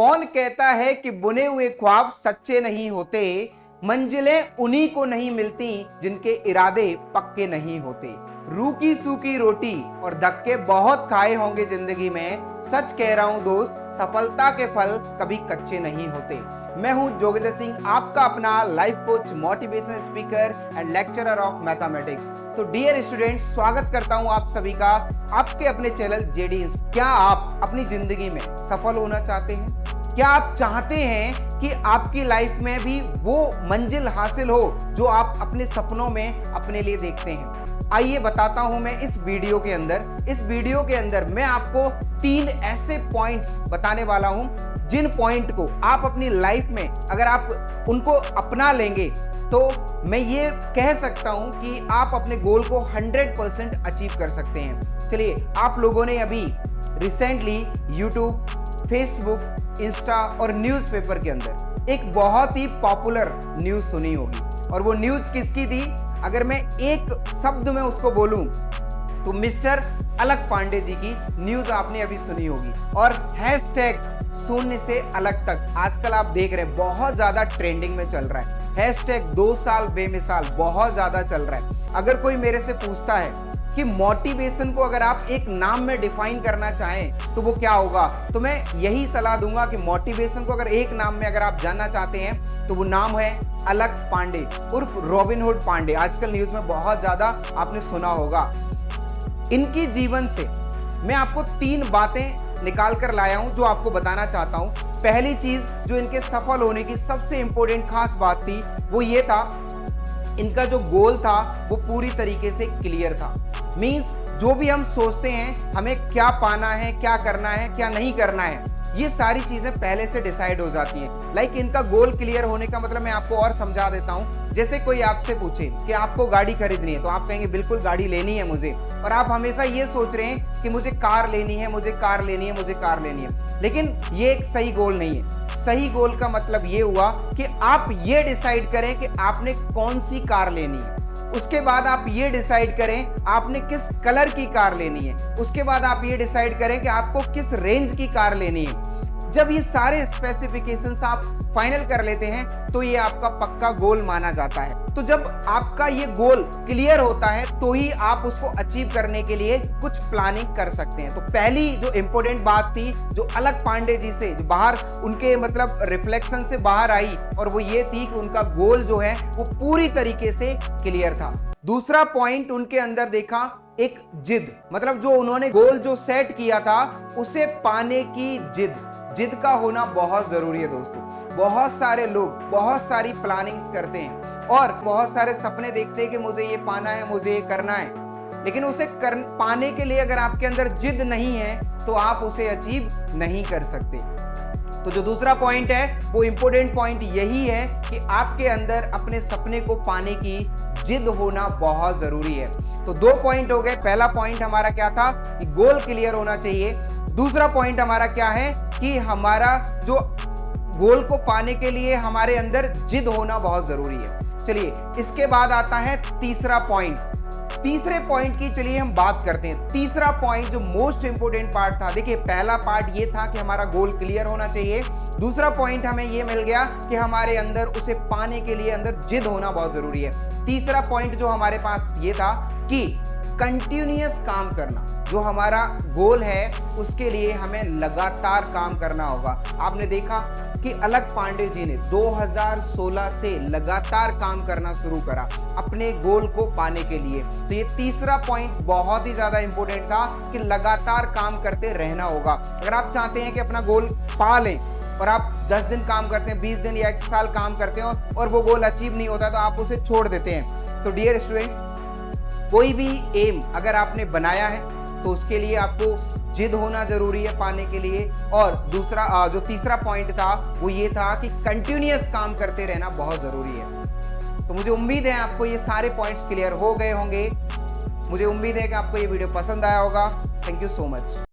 कौन कहता है कि बुने हुए ख्वाब सच्चे नहीं होते, मंजिलें उन्हीं को नहीं मिलती जिनके इरादे पक्के नहीं होते। रूखी सूखी रोटी और धक्के बहुत खाए होंगे जिंदगी में, सच कह रहा हूं दोस्त, सफलता के फल कभी कच्चे नहीं होते। मैं हूं जोगिंदर सिंह, आपका अपना life coach, motivational speaker and lecturer of mathematics. तो डियर स्टूडेंट्स, स्वागत करता हूं आप सभी का आपके अपने चैनल जेडी। क्या आप अपनी जिंदगी में सफल होना चाहते हैं? क्या आप चाहते हैं कि आपकी लाइफ में भी वो मंजिल हासिल हो जो आप अपने सपनों में अपने लिए देखते हैं? आइए बताता हूं मैं इस वीडियो के अंदर मैं आपको 3 ऐसे पॉइंट्स बताने वाला हूं जिन पॉइंट को आप अपनी लाइफ में अगर आप उनको अपना लेंगे तो मैं ये कह सकता हूं कि आप अपने गोल को 100% अचीव कर सकते हैं। चलिए, आप लोगों ने अभी रिसेंटली यूट्यूब, फेसबुक, इंस्टा और न्यूज़पेपर के अंदर एक बहुत ही पॉपुलर न्यूज़ सुनी होगी। और वो न्यूज़ किसकी थी? अगर मैं एक शब्द में उसको बोलूं तो मिस्टर अलग पांडे जी की न्यूज़ आपने अभी सुनी होगी। और हैशटैग शून्य से अलग तक आजकल आप देख रहे हैं बहुत ज़्यादा ट्रेंडिंग में चल रहा है। हैशटैग 2 साल बेमिसाल बहुत ज़्यादा चल रहा है। अगर कोई मेरे से पूछता है कि मोटिवेशन को अगर आप एक नाम में डिफाइन करना चाहें तो वो क्या होगा, तो मैं यही सलाह दूंगा कि मोटिवेशन को अगर एक नाम में अगर आप जानना चाहते हैं तो वो नाम है अलग पांडे उर्फ रॉबिन हुड पांडे। आजकल न्यूज़ में बहुत ज़्यादा आपने सुना होगा। इनकी जीवन से मैं आपको 3 बातें निकाल कर लाया हूं जो आपको बताना चाहता हूं। पहली चीज जो इनके सफल होने की सबसे इंपॉर्टेंट खास बात थी वो ये था, इनका जो गोल था वो पूरी तरीके से क्लियर था। मींस जो भी हम सोचते हैं हमें क्या पाना है, क्या करना है, क्या नहीं करना है, ये सारी चीजें पहले से डिसाइड हो जाती हैं। लाइक इनका गोल क्लियर होने का मतलब मैं आपको और समझा देता हूं। जैसे कोई आपसे पूछे कि आपको गाड़ी खरीदनी है तो आप कहेंगे बिल्कुल गाड़ी लेनी है मुझे, और आप हमेशा ये सोच रहे हैं कि मुझे कार लेनी है, मुझे कार लेनी है, मुझे कार लेनी है। लेकिन ये एक सही गोल नहीं है। सही गोल का मतलब ये हुआ कि आप ये डिसाइड करें कि आपने कौन सी कार लेनी है। उसके बाद आप ये डिसाइड करें आपने किस कलर की कार लेनी है। उसके बाद आप ये डिसाइड करें कि आपको किस रेंज की कार लेनी है। जब ये सारे स्पेसिफिकेशंस आप फाइनल कर लेते हैं तो ये आपका पक्का गोल माना जाता है। तो जब आपका ये गोल क्लियर होता है तो ही आप उसको अचीव करने के लिए कुछ प्लानिंग कर सकते हैं। तो पहली जो इंपॉर्टेंट बात थी जो अलग पांडे जी से जो बाहर उनके मतलब रिफ्लेक्शन से बाहर आई, और वो ये थी कि उनका गोल जो है वो पूरी तरीके से क्लियर था। दूसरा पॉइंट उनके अंदर देखा, एक जिद, मतलब जो उन्होंने गोल जो सेट किया था उसे पाने की जिद का होना बहुत जरूरी है दोस्तों। बहुत सारे लोग बहुत सारी प्लानिंग्स करते हैं और बहुत सारे सपने देखते हैं कि मुझे ये पाना है, मुझे ये करना है, लेकिन उसे पाने के लिए अगर आपके अंदर जिद नहीं है तो आप उसे अचीव नहीं कर सकते। तो जो दूसरा पॉइंट है वो इंपॉर्टेंट पॉइंट यही है कि आपके अंदर अपने सपने को पाने की जिद होना बहुत जरूरी है। तो 2 पॉइंट हो गए। पहला पॉइंट हमारा क्या था कि गोल क्लियर होना चाहिए। दूसरा पॉइंट हमारा क्या है कि हमारा जो गोल को पाने के लिए हमारे अंदर जिद होना बहुत जरूरी है। चलिए, इसके बाद आता है तीसरा पॉइंट। तीसरे पॉइंट की चलिए हम बात करते हैं। तीसरा पॉइंट जो मोस्ट इंपोर्टेंट पार्ट था, देखिए पहला पार्ट ये था कि हमारा गोल क्लियर होना चाहिए। दूसरा पॉइंट हमें ये मिल गया कि हमारे अंदर उसे पाने के लिए अंदर जिद होना बहुत जरूरी है। तीसरा पॉइंट जो हमारे पास ये था कि कंटिन्यूअस काम करना। जो हमारा गोल है उसके लिए हमें लगातार काम करना होगा। आपने देखा कि अलग पांडे जी ने 2016 से लगातार काम करना शुरू करा अपने गोल को पाने के लिए। तो ये तीसरा पॉइंट बहुत ही ज्यादा इंपॉर्टेंट था कि लगातार काम करते रहना होगा। अगर आप चाहते हैं कि अपना गोल पा लें और आप 10 दिन काम करते हैं, 20 दिन या 1 साल काम करते हो और वो गोल अचीव नहीं होता तो आप उसे छोड़ देते हैं। तो डियर स्टूडेंट्स, कोई भी एम अगर आपने बनाया है तो उसके लिए आपको जिद होना जरूरी है पाने के लिए। और दूसरा जो तीसरा पॉइंट था वो ये था कि कंटिन्यूअस काम करते रहना बहुत जरूरी है। तो मुझे उम्मीद है आपको ये सारे पॉइंट्स क्लियर हो गए होंगे। मुझे उम्मीद है कि आपको ये वीडियो पसंद आया होगा। Thank you so much.